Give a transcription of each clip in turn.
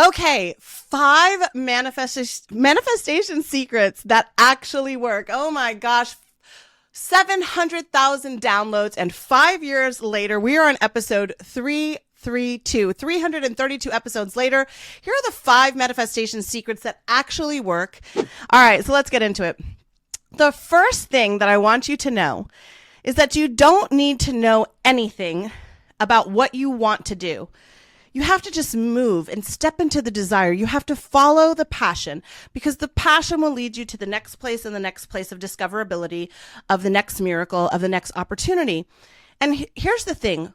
Okay, 5 manifestation secrets that actually work. Oh my gosh. 700,000 downloads, and 5 years later, we are on episode 332 episodes later. Here are the 5 manifestation secrets that actually work. All right, so let's get into it. The first thing that I want you to know is that you don't need to know anything about what you want to do. You have to just move and step into the desire. You have to follow the passion, because the passion will lead you to the next place and the next place of discoverability, of the next miracle, of the next opportunity. And here's the thing.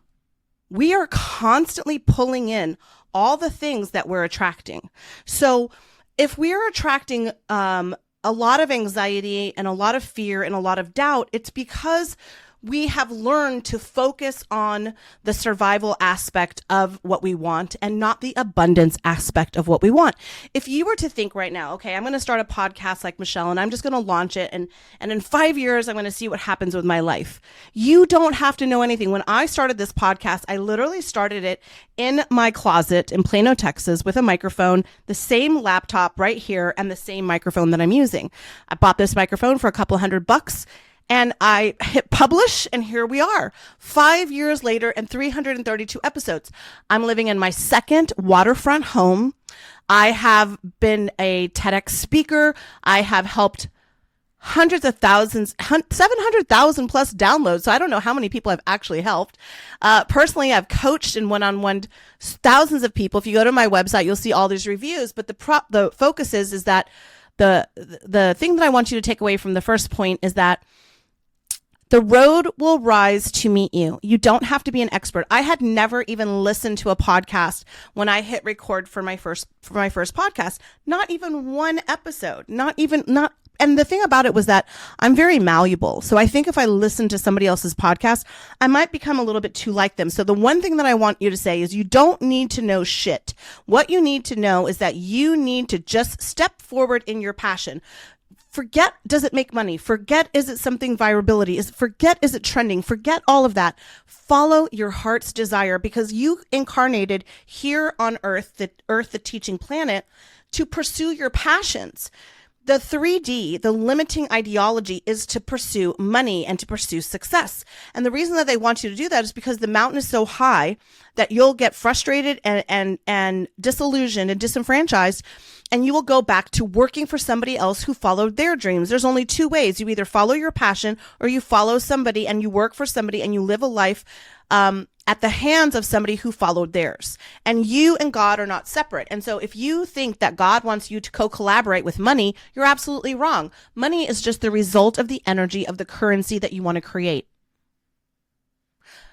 We are constantly pulling in all the things that we're attracting. So if we are attracting a lot of anxiety and a lot of fear and a lot of doubt, it's because we have learned to focus on the survival aspect of what we want and not the abundance aspect of what we want. If you were to think right now, okay, I'm going to start a podcast like Michelle and I'm just going to launch it. And in 5 years, I'm going to see what happens with my life. You don't have to know anything. When I started this podcast, I literally started it in my closet in Plano, Texas, with a microphone, the same laptop right here, and the same microphone that I'm using. I bought this microphone for a couple $100. And I hit publish, and here we are, 5 years later and 332 episodes. I'm living in my second waterfront home. I have been a TEDx speaker. I have helped hundreds of thousands, 700,000 plus downloads. So I don't know how many people I've actually helped. Personally, I've coached in one-on-one thousands of people. If you go to my website, you'll see all these reviews. But the focus is that the thing that I want you to take away from the first point is that the road will rise to meet you. You don't have to be an expert. I had never even listened to a podcast when I hit record for my first podcast. Not even one episode. And the thing about it was that I'm very malleable. So I think if I listen to somebody else's podcast, I might become a little bit too like them. So the one thing that I want you to say is you don't need to know shit. What you need to know is that you need to just step forward in your passion. Forget, does it make money? Forget, is it something viability? Forget, is it trending? Forget all of that. Follow your heart's desire, because you incarnated here on Earth, the teaching planet, to pursue your passions. The 3D, the limiting ideology, is to pursue money and to pursue success. And the reason that they want you to do that is because the mountain is so high that you'll get frustrated and disillusioned and disenfranchised. And you will go back to working for somebody else who followed their dreams. There's only 2 ways. You either follow your passion, or you follow somebody and you work for somebody and you live a life at the hands of somebody who followed theirs. And you and God are not separate. And so if you think that God wants you to co-collaborate with money, you're absolutely wrong. Money is just the result of the energy of the currency that you want to create.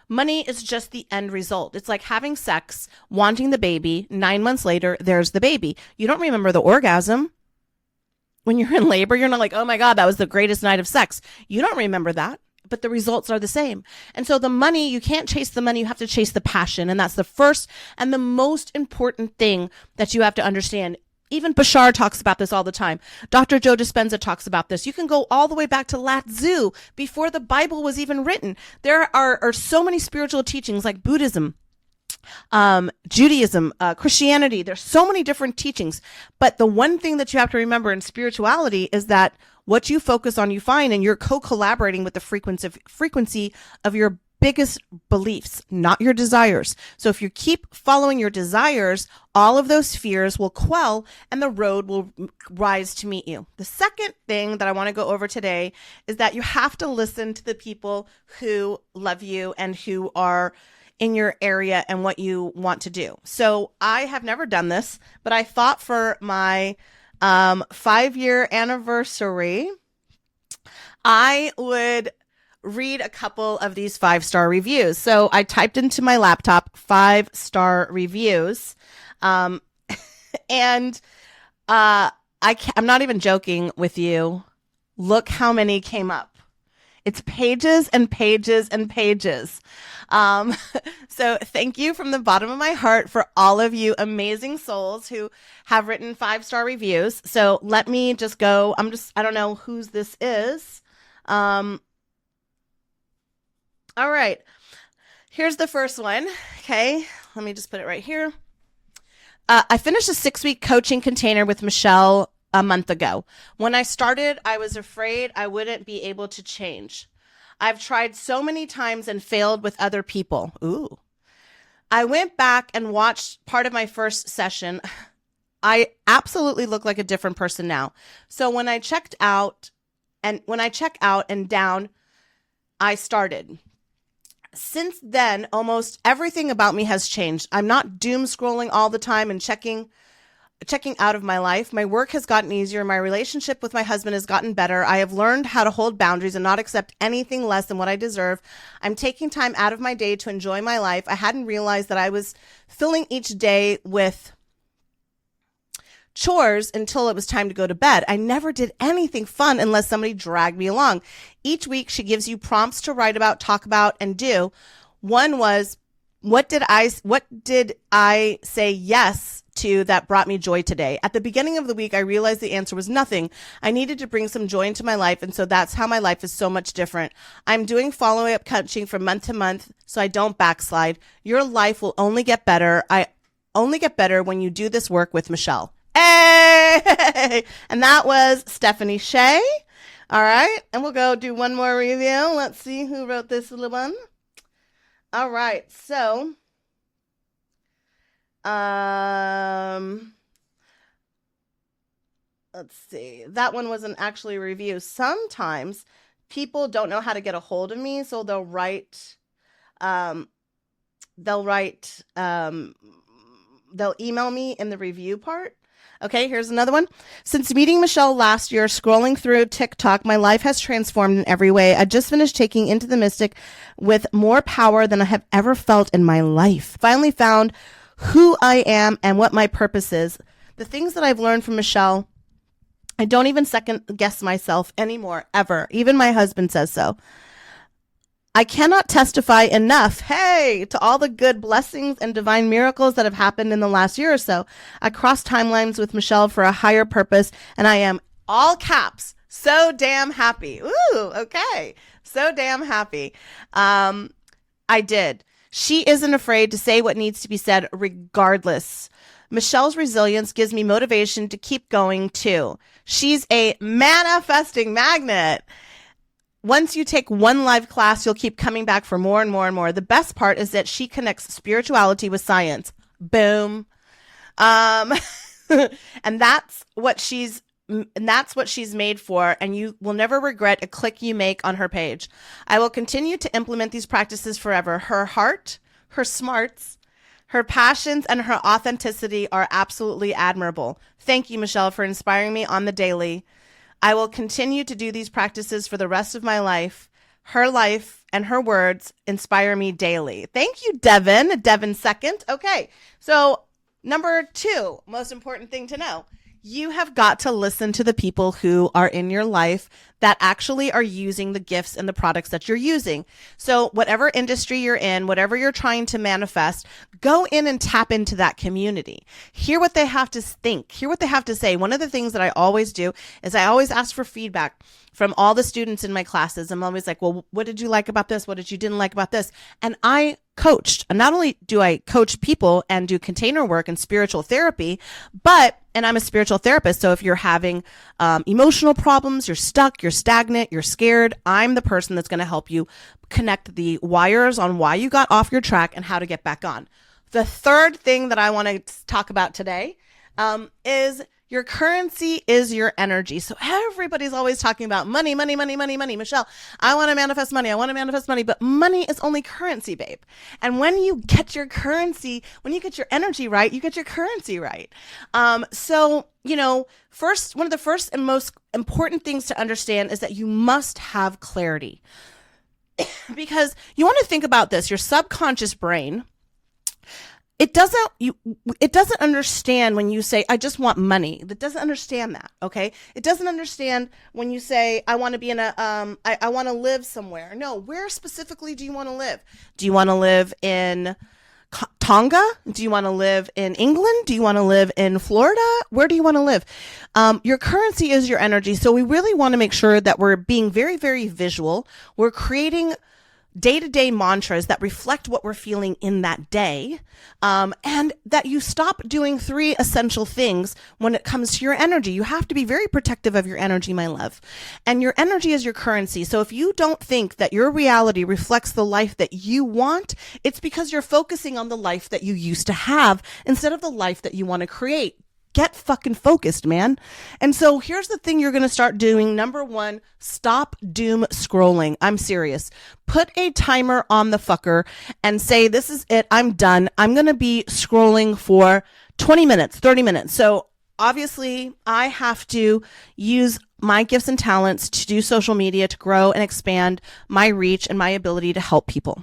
Money is just the end result. It's like having sex, wanting the baby. 9 months later, there's the baby. You don't remember the orgasm. When you're in labor, you're not like, oh my God, that was the greatest night of sex. You don't remember that, but the results are the same. And so the money, you can't chase the money. You have to chase the passion. And that's the first and the most important thing that you have to understand. Even Bashar talks about this all the time. Dr. Joe Dispenza talks about this. You can go all the way back to Lao Tzu, before the Bible was even written. There are so many spiritual teachings like Buddhism, Judaism, Christianity. There's so many different teachings. But the one thing that you have to remember in spirituality is that what you focus on, you find, and you're co-collaborating with the frequency of your biggest beliefs, not your desires. So if you keep following your desires, all of those fears will quell and the road will rise to meet you. The second thing that I want to go over today is that you have to listen to the people who love you and who are in your area and what you want to do. So I have never done this, but I thought for my 5-year anniversary, I would read a couple of these 5-star reviews. So I typed into my laptop 5-star reviews. And I'm not even joking with you. Look how many came up. It's pages and pages and pages. So thank you from the bottom of my heart for all of you amazing souls who have written 5-star reviews. So let me just go. I don't know whose this is. All right. Here's the first one. Okay. Let me just put it right here. I finished a 6-week coaching container with Michelle a month ago. When I started, I was afraid I wouldn't be able to change. I've tried so many times and failed with other people. Ooh. I went back and watched part of my first session. I absolutely look like a different person now. So when I check out and down, I started. Since then, almost everything about me has changed. I'm not doom scrolling all the time and checking out of my life. My work has gotten easier. My relationship with my husband has gotten better. I have learned how to hold boundaries and not accept anything less than what I deserve. I'm taking time out of my day to enjoy my life. I hadn't realized that I was filling each day with chores until it was time to go to bed. I never did anything fun unless somebody dragged me along. Each week she gives you prompts to write about, talk about, and do. One was, what did I say yes to that brought me joy today? At the beginning of the week, I realized the answer was nothing. I needed to bring some joy into my life, and so that's how my life is so much different. I'm doing follow-up coaching from month to month so I don't backslide. Your life will only get better. I only get better when you do this work with Michelle. Hey! And that was Stephanie Shea. All right. And we'll go do one more review. Let's see who wrote this little one. All right. So, let's see. That one wasn't actually a review. Sometimes people don't know how to get a hold of me, so they'll email me in the review part. Okay, here's another one. Since meeting Michelle last year, scrolling through TikTok, my life has transformed in every way. I just finished taking Into the Mystic with more power than I have ever felt in my life. Finally found who I am and what my purpose is. The things that I've learned from Michelle, I don't even second guess myself anymore, ever. Even my husband says so. I cannot testify enough, to all the good blessings and divine miracles that have happened in the last year or so. I crossed timelines with Michelle for a higher purpose, and I am, all caps, so damn happy. Ooh, okay. So damn happy. I did. She isn't afraid to say what needs to be said regardless. Michelle's resilience gives me motivation to keep going too. She's a manifesting magnet. Once you take one live class, you'll keep coming back for more and more and more. The best part is that she connects spirituality with science. Boom. And that's what she's made for, and you will never regret a click you make on her page. I will continue to implement these practices forever. Her heart, her smarts, her passions, and her authenticity are absolutely admirable. Thank you, Michelle, for inspiring me on the daily. I will continue to do these practices for the rest of my life. Her life and her words inspire me daily. Thank you, Devin. Devin second. Okay. So number 2, most important thing to know. You have got to listen to the people who are in your life that actually are using the gifts and the products that you're using. So whatever industry you're in, whatever you're trying to manifest, go in and tap into that community. Hear what they have to think. Hear what they have to say. One of the things that I always do is I always ask for feedback from all the students in my classes. I'm always like, well, what did you like about this? What did you didn't like about this? And I coached. And not only do I coach people and do container work and spiritual therapy, and I'm a spiritual therapist. So if you're having emotional problems, you're stuck, you're stagnant, you're scared, I'm the person that's going to help you connect the wires on why you got off your track and how to get back on. The third thing that I want to talk about today is your currency is your energy. So everybody's always talking about money, money, money, money, money. Michelle, I want to manifest money. I want to manifest money, but money is only currency, babe. And when you get your currency, when you get your energy right, you get your currency right. So, first, one of the first and most important things to understand is that you must have clarity. Because you want to think about this, your subconscious brain, it doesn't understand when you say, I just want money. It doesn't understand that, okay? It doesn't understand when you say, I want to be I want to live somewhere. No, where specifically do you want to live? Do you want to live in Tonga? Do you want to live in England? Do you want to live in Florida? Where do you want to live? Your currency is your energy. So we really want to make sure that we're being very, very visual. We're creating day-to-day mantras that reflect what we're feeling in that day, and that you stop doing 3 essential things when it comes to your energy. You have to be very protective of your energy, my love. And your energy is your currency. So if you don't think that your reality reflects the life that you want, it's because you're focusing on the life that you used to have instead of the life that you want to create. Get fucking focused, man. And so here's the thing you're going to start doing. Number 1, stop doom scrolling. I'm serious. Put a timer on the fucker and say, this is it. I'm done. I'm going to be scrolling for 20 minutes, 30 minutes. So obviously I have to use my gifts and talents to do social media to grow and expand my reach and my ability to help people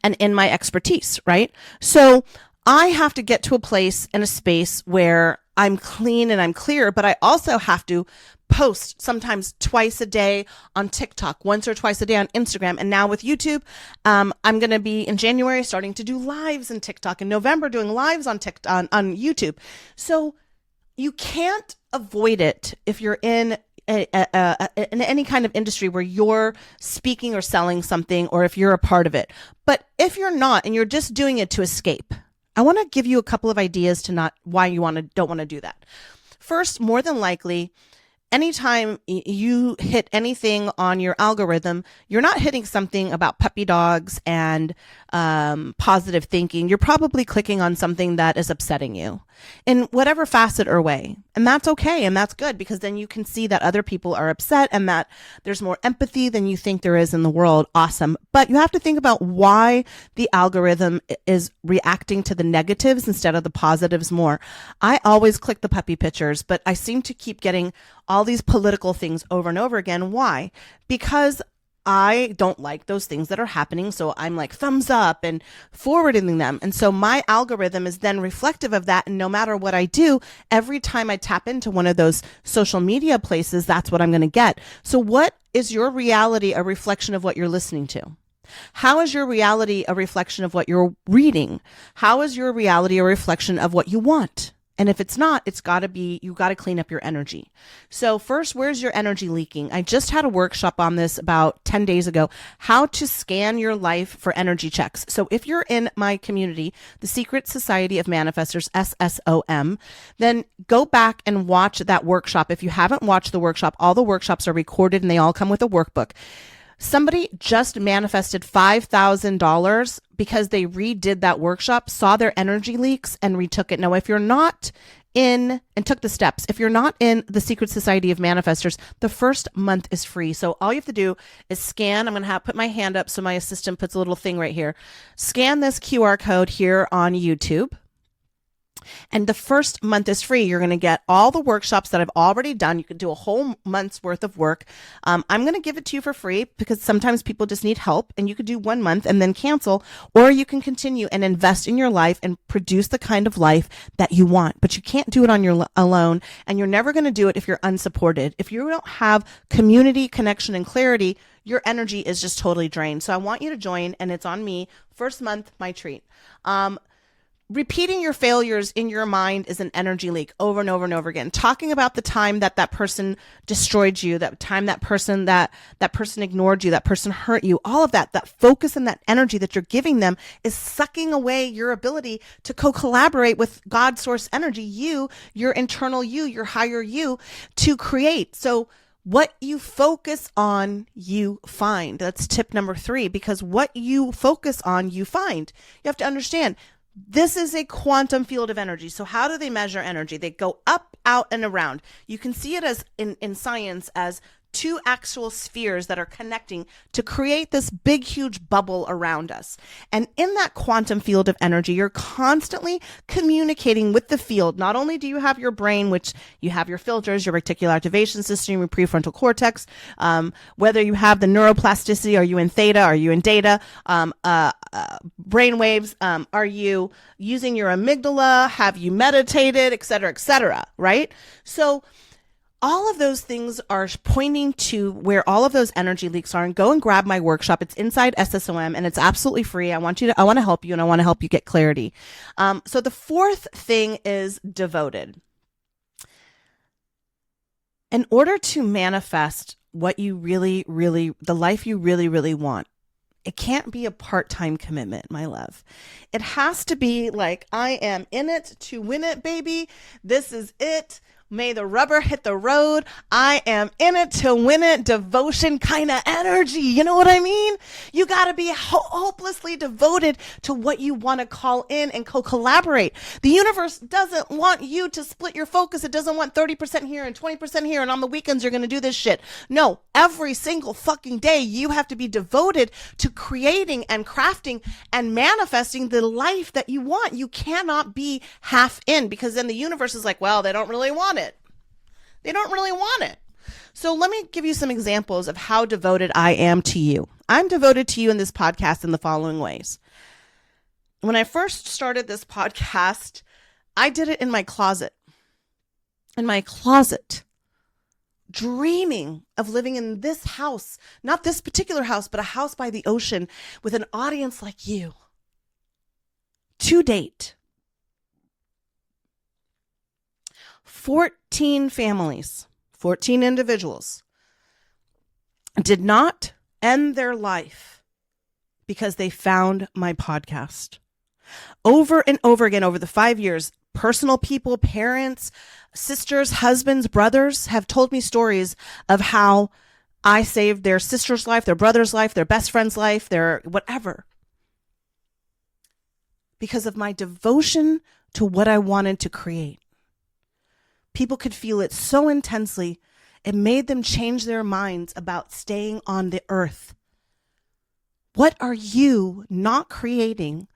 and in my expertise, right? So I have to get to a place and a space where I'm clean and I'm clear, but I also have to post sometimes twice a day on TikTok, once or twice a day on Instagram. And now with YouTube, I'm going to be in January starting to do lives on TikTok, in November doing lives on TikTok, on YouTube. So you can't avoid it if you're in any kind of industry where you're speaking or selling something, or if you're a part of it. But if you're not and you're just doing it to escape, I want to give you a couple of ideas to why you don't want to do that. First, more than likely, anytime you hit anything on your algorithm, you're not hitting something about puppy dogs and positive thinking. You're probably clicking on something that is upsetting you in whatever facet or way. And that's okay. And that's good, because then you can see that other people are upset and that there's more empathy than you think there is in the world. Awesome. But you have to think about why the algorithm is reacting to the negatives instead of the positives more. I always click the puppy pictures, but I seem to keep getting all these political things over and over again. Why? Because I don't like those things that are happening. So I'm like thumbs up and forwarding them. And so my algorithm is then reflective of that. And no matter what I do, every time I tap into one of those social media places, that's what I'm going to get. So what is your reality a reflection of what you're listening to? How is your reality a reflection of what you're reading? How is your reality a reflection of what you want? And if it's not, you got to clean up your energy. So first, where's your energy leaking? I just had a workshop on this about 10 days ago, how to scan your life for energy checks. So if you're in my community, the Secret Society of Manifestors, SSOM, then go back and watch that workshop. If you haven't watched the workshop, all the workshops are recorded and they all come with a workbook. Somebody just manifested $5,000 because they redid that workshop, saw their energy leaks, and retook it. Now, if you're not in and took the steps, if you're not in the Secret Society of Manifestors, the first month is free. So all you have to do is scan. I'm going to put my hand up so my assistant puts a little thing right here. Scan this QR code here on YouTube. And the first month is free. You're going to get all the workshops that I've already done. You can do a whole month's worth of work. I'm going to give it to you for free because sometimes people just need help, and you could do 1 month and then cancel, or you can continue and invest in your life and produce the kind of life that you want. But you can't do it on your alone, and you're never going to do it if you're unsupported. If you don't have community, connection, and clarity, your energy is just totally drained. So I want you to join, and it's on me. First month, my treat. Repeating your failures in your mind is an energy leak over and over and over again. Talking about the time that person destroyed you, that time that person ignored you, that person hurt you, all of that focus and that energy that you're giving them is sucking away your ability to co-collaborate with God source energy, your internal your higher you, to create. So what you focus on, you find. That's tip number 3, because what you focus on, you find. You have to understand, this is a quantum field of energy. So how do they measure energy? They go up, out, and around. You can see it as in science as 2 actual spheres that are connecting to create this big, huge bubble around us. And in that quantum field of energy, you're constantly communicating with the field. Not only do you have your brain, which you have your filters, your reticular activation system, your prefrontal cortex, whether you have the neuroplasticity, are you in theta, are you in data, brain waves, are you using your amygdala, have you meditated, et cetera, right? So all of those things are pointing to where all of those energy leaks are. And go and grab my workshop. It's inside SSOM and it's absolutely free. I want to help you, and I want to help you get clarity. So the 4th thing is devoted. In order to manifest what you really, the life you really, really want, It can't be a part-time commitment, my love. It has to be like, I am in it to win it, baby. This is it. May the rubber hit the road. I am in it to win it. Devotion kind of energy. You know what I mean? You got to be hopelessly devoted to what you want to call in and co-collaborate. The universe doesn't want you to split your focus. It doesn't want 30% here and 20% here. And on the weekends, you're going to do this shit. No, every single fucking day, you have to be devoted to creating and crafting and manifesting the life that you want. You cannot be half in, because then the universe is like, well, they don't really want it. They don't really want it. So let me give you some examples of how devoted I am to you. I'm devoted to you in this podcast in the following ways. When I first started this podcast, I did it in my closet. In my closet, dreaming of living in this house, not this particular house, but a house by the ocean with an audience like you. To date, 14 families, 14 individuals did not end their life because they found my podcast. Over and over again, over the 5 years, personal people, parents, sisters, husbands, brothers have told me stories of how I saved their sister's life, their brother's life, their best friend's life, their whatever, because of my devotion to what I wanted to create. People could feel it so intensely, it made them change their minds about staying on the earth. What are you not creating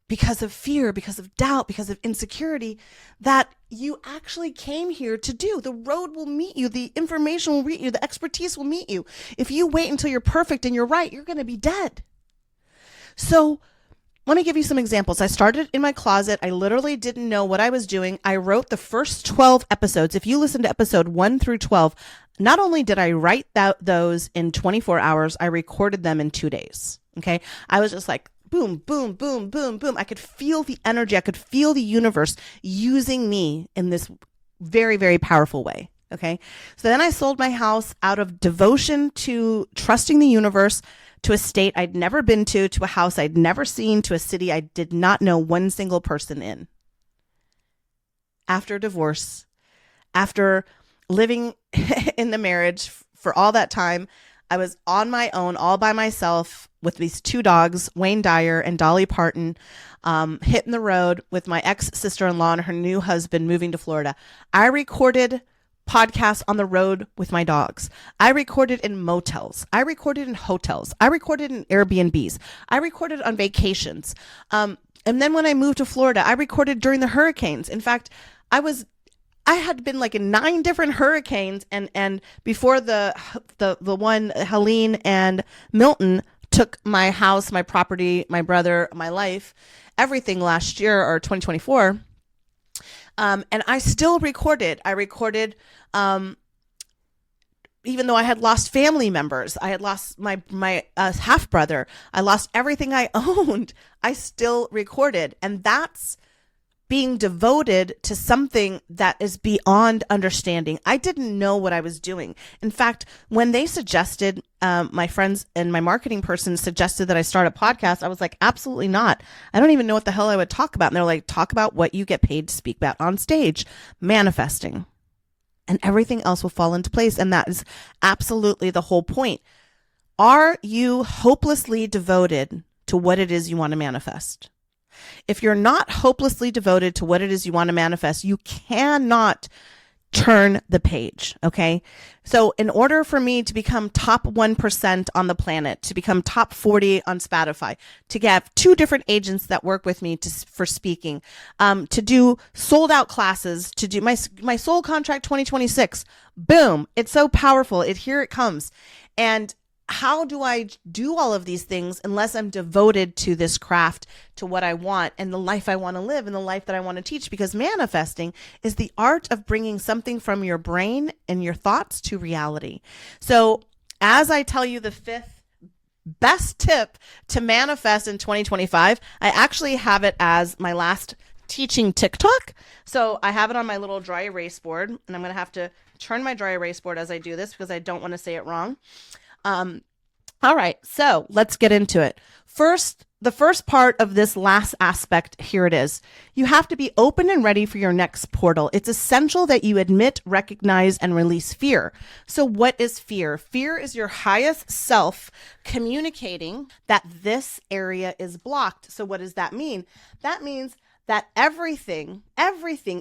because of fear, because of doubt, because of insecurity that you actually came here to do? The road will meet you. The information will meet you. The expertise will meet you. If you wait until you're perfect and you're right, you're going to be dead. So let me give you some examples. I started in my closet. I literally didn't know what I was doing. I wrote the first 12 episodes. If you listen to episode 1 through 12, not only did I write those in 24 hours, I recorded them in 2 days. Okay. I was just like, boom, boom, boom, boom, boom. I could feel the energy. I could feel the universe using me in this very, very powerful way. Okay. So then I sold my house out of devotion to trusting the universe, to a state I'd never been to a house I'd never seen, to a city I did not know one single person in. After divorce, after living in the marriage for all that time, I was on my own, all by myself, with these 2 dogs, Wayne Dyer and Dolly Parton, hitting the road with my ex-sister-in-law and her new husband moving to Florida. I recorded podcasts on the road with my dogs. I recorded in motels. I recorded in hotels. I recorded in Airbnbs. I recorded on vacations. And then when I moved to Florida, I recorded during the hurricanes. In fact, I had been like in 9 different hurricanes, and before the one, Helene and Milton, took my house, my property, my brother, my life, everything last year, or 2024. And I still recorded. I recorded, even though I had lost family members, I had lost my half brother, I lost everything I owned, I still recorded. And that's being devoted to something that is beyond understanding. I didn't know what I was doing. In fact, when they suggested, my friends and my marketing person suggested that I start a podcast, I was like, absolutely not. I don't even know what the hell I would talk about. And they're like, talk about what you get paid to speak about on stage, manifesting, and everything else will fall into place. And that is absolutely the whole point. Are you hopelessly devoted to what it is you want to manifest? If you're not hopelessly devoted to what it is you want to manifest, you cannot turn the page. Okay. So in order for me to become top 1% on the planet, to become top 40 on Spotify, to have 2 different agents that work with me for speaking, to do sold out classes, to do my soul contract 2026, boom. It's so powerful. Here it comes. And how do I do all of these things unless I'm devoted to this craft, to what I want and the life I want to live and the life that I want to teach? Because manifesting is the art of bringing something from your brain and your thoughts to reality. So as I tell you the 5th best tip to manifest in 2025, I actually have it as my last teaching TikTok. So I have it on my little dry erase board, and I'm going to have to turn my dry erase board as I do this because I don't want to say it wrong. All right, so let's get into it. The first part of this last aspect, here it is. You have to be open and ready for your next portal. It's essential that you admit, recognize, and release fear. So what is fear? Fear is your highest self communicating that this area is blocked. So what does that mean? That means that everything is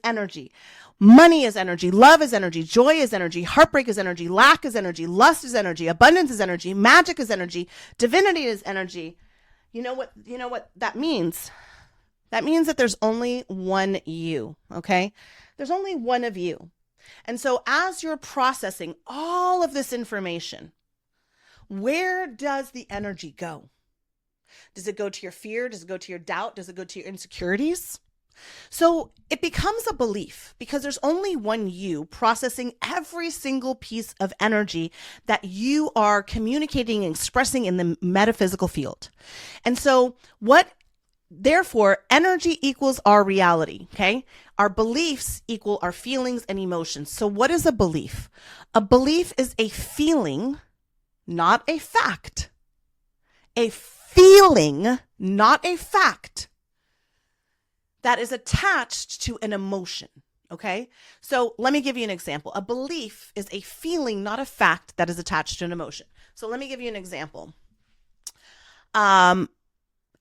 energy. Money is energy, love is energy, joy is energy, heartbreak is energy, lack is energy, lust is energy, abundance is energy, magic is energy, divinity is energy. You know what that means? That means that there's only one you, okay? There's only one of you. And so as you're processing all of this information, where does the energy go? Does it go to your fear? Does it go to your doubt? Does it go to your insecurities? So it becomes a belief because there's only one you processing every single piece of energy that you are communicating and expressing in the metaphysical field. And so therefore, energy equals our reality, okay? Our beliefs equal our feelings and emotions. So what is a belief? A belief is a feeling, not a fact. A feeling, not a fact, that is attached to an emotion, okay? So let me give you an example. A belief is a feeling, not a fact, that is attached to an emotion. So let me give you an example. After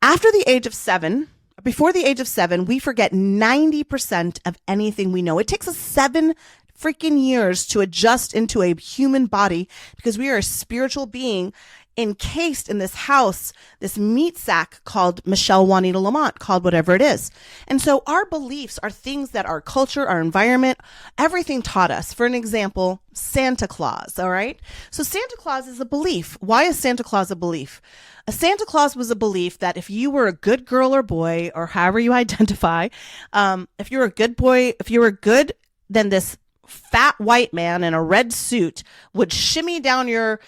the age of 7, before the age of 7, we forget 90% of anything we know. It takes us 7 freaking years to adjust into a human body because we are a spiritual being encased in this house, this meat sack called Michelle Juanita Lamont, called whatever it is. And so our beliefs are things that our culture, our environment, everything taught us. For an example, Santa Claus, all right? So Santa Claus is a belief. Why is Santa Claus a belief? A Santa Claus was a belief that if you were a good girl or boy, or however you identify, if you were a good boy, if you were good, then this fat white man in a red suit would shimmy down your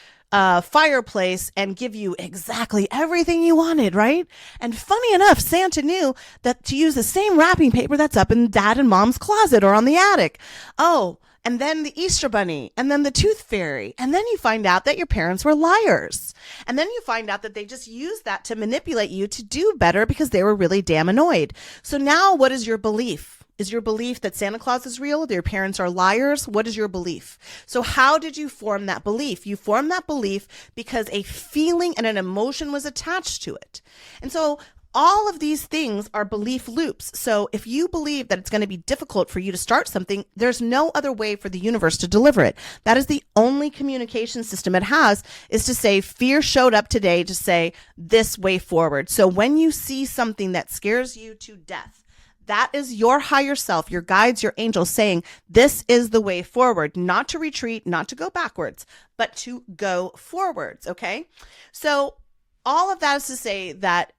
fireplace and give you exactly everything you wanted, right? And funny enough, Santa knew that to use the same wrapping paper that's up in dad and mom's closet or on the attic. Oh, and then the Easter Bunny, and then the Tooth Fairy. And then you find out that your parents were liars. And then you find out that they just used that to manipulate you to do better because they were really damn annoyed. So now what is your belief? Is your belief that Santa Claus is real? That your parents are liars? What is your belief? So how did you form that belief? You formed that belief because a feeling and an emotion was attached to it. And so all of these things are belief loops. So if you believe that it's going to be difficult for you to start something, there's no other way for the universe to deliver it. That is the only communication system it has, is to say fear showed up today to say this way forward. So when you see something that scares you to death, that is your higher self, your guides, your angels saying, this is the way forward, not to retreat, not to go backwards, but to go forwards. Okay. So all of that is to say that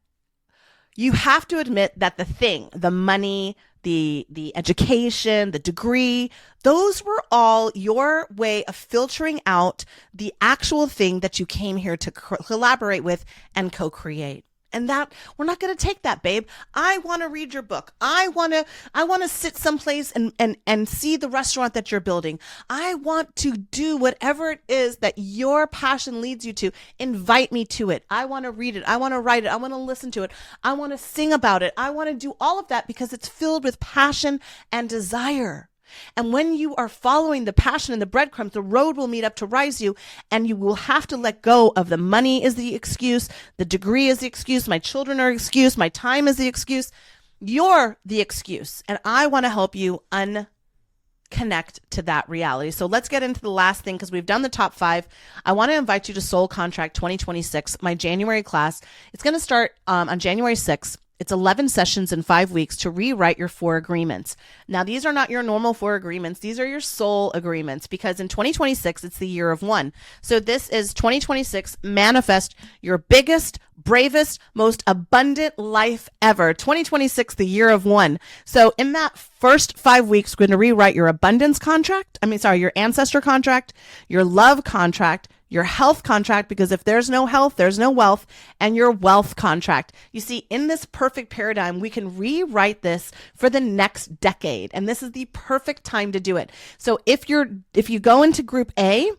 you have to admit that the thing, the money, the education, the degree, those were all your way of filtering out the actual thing that you came here to collaborate with and co-create. And that we're not going to take that, babe. I want to read your book. I want to sit someplace and see the restaurant that you're building. I want to do whatever it is that your passion leads you to. Invite me to it. I want to read it. I want to write it. I want to listen to it. I want to sing about it. I want to do all of that because it's filled with passion and desire. And when you are following the passion and the breadcrumbs, the road will meet up to rise you, and you will have to let go of the money is the excuse, the degree is the excuse, my children are excuse, my time is the excuse. You're the excuse. And I want to help you unconnect to that reality. So let's get into the last thing because we've done the top 5. I want to invite you to Soul Contract 2026, my January class. It's going to start on January 6th. It's 11 sessions in 5 weeks to rewrite your 4 agreements. Now, these are not your normal 4 agreements. These are your soul agreements because in 2026, it's the year of 1. So this is 2026, manifest your biggest, bravest, most abundant life ever. 2026, the year of 1. So in that first 5 weeks, we're going to rewrite your abundance contract. Your ancestor contract, your love contract, your health contract, because if there's no health, there's no wealth, and your wealth contract. You see, in this perfect paradigm, we can rewrite this for the next decade. And this is the perfect time to do it. So if you go into group A,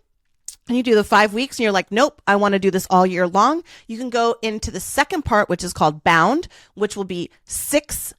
and you do the 5 weeks and you're like, nope, I want to do this all year long, you can go into the second part, which is called Bound, which will be 6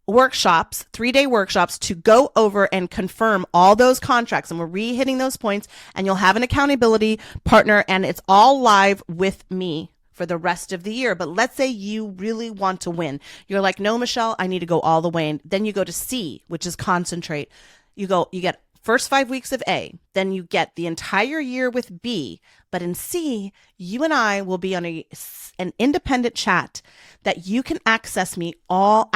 workshops, 3-day workshops to go over and confirm all those contracts. And we're re-hitting those points, and you'll have an accountability partner, and it's all live with me for the rest of the year. But let's say you really want to win. You're like, no, Michelle, I need to go all the way. And then you go to C, which is concentrate. You get first 5 weeks of A, then you get the entire year with B. But in C, you and I will be on an independent chat that you can access me all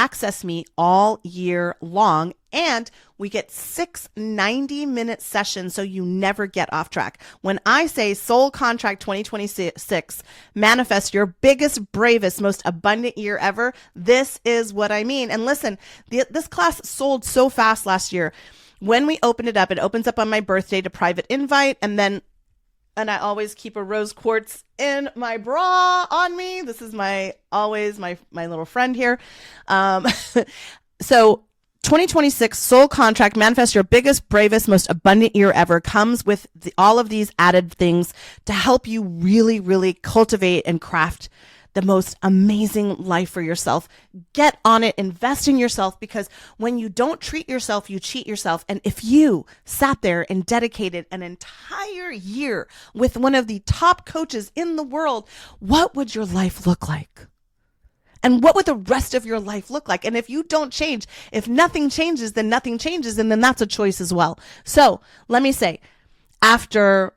year long. And we get 6 90-minute sessions so you never get off track. When I say Soul Contract 2026, manifest your biggest, bravest, most abundant year ever, this is what I mean. And listen, this class sold so fast last year. When we opened it opens up on my birthday to private invite. And I always keep a rose quartz in my bra on me. This is my little friend here. So 2026 Soul Contract, manifest your biggest, bravest, most abundant year ever, comes with all of these added things to help you really, really cultivate and craft the most amazing life for yourself. Get on it, invest in yourself, because when you don't treat yourself, you cheat yourself. And if you sat there and dedicated an entire year with one of the top coaches in the world, what would your life look like? And what would the rest of your life look like? And if you don't change, if nothing changes, then nothing changes. And then that's a choice as well. So let me say, after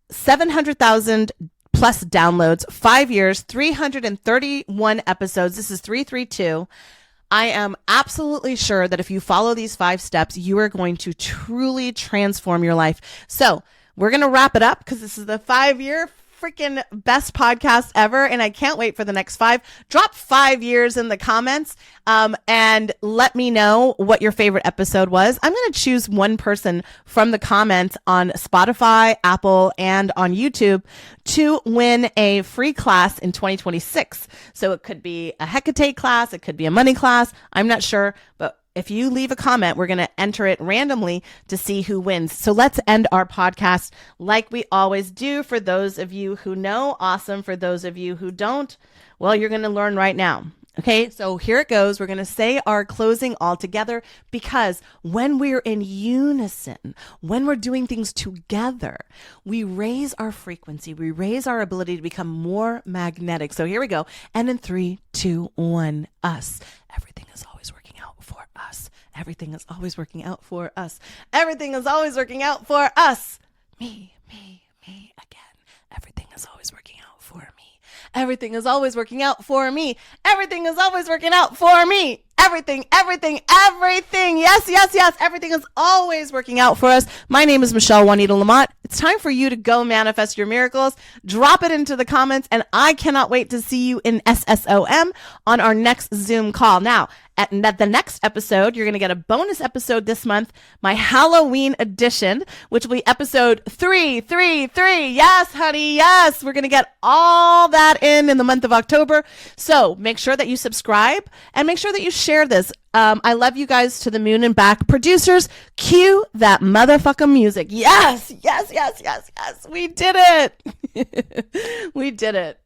700,000 plus downloads, 5 years, 331 episodes. This is 332. I am absolutely sure that if you follow these 5 steps, you are going to truly transform your life. So we're going to wrap it up because this is the 5-year freaking best podcast ever. And I can't wait for the next 5. Drop 5 years in the comments and let me know what your favorite episode was. I'm going to choose one person from the comments on Spotify, Apple, and on YouTube to win a free class in 2026. So it could be a Hecate class. It could be a money class. I'm not sure, but if you leave a comment, we're going to enter it randomly to see who wins. So let's end our podcast like we always do. For those of you who know, awesome. For those of you who don't, well, you're going to learn right now. Okay, so here it goes. We're going to say our closing all together, because when we're in unison, when we're doing things together, we raise our frequency. We raise our ability to become more magnetic. So here we go. And in 3, 2, 1, us. Everything is always working out for us. Everything is always working out for us. Everything is always working out for us. Me again. Everything is always working out for me. Everything is always working out for me. Everything is always working out for me. Everything. Yes. Everything is always working out for us. My name is Michelle Juanita Lamont. It's time for you to go manifest your miracles. Drop it into the comments, and I cannot wait to see you in SSOM on our next Zoom call. Now, at the next episode, you're going to get a bonus episode this month, my Halloween edition, which will be episode 333. Yes, honey. Yes. We're going to get all that in the month of October. So make sure that you subscribe and make sure that you share this. I love you guys to the moon and back. Producers, cue that motherfucking music. Yes. We did it. We did it.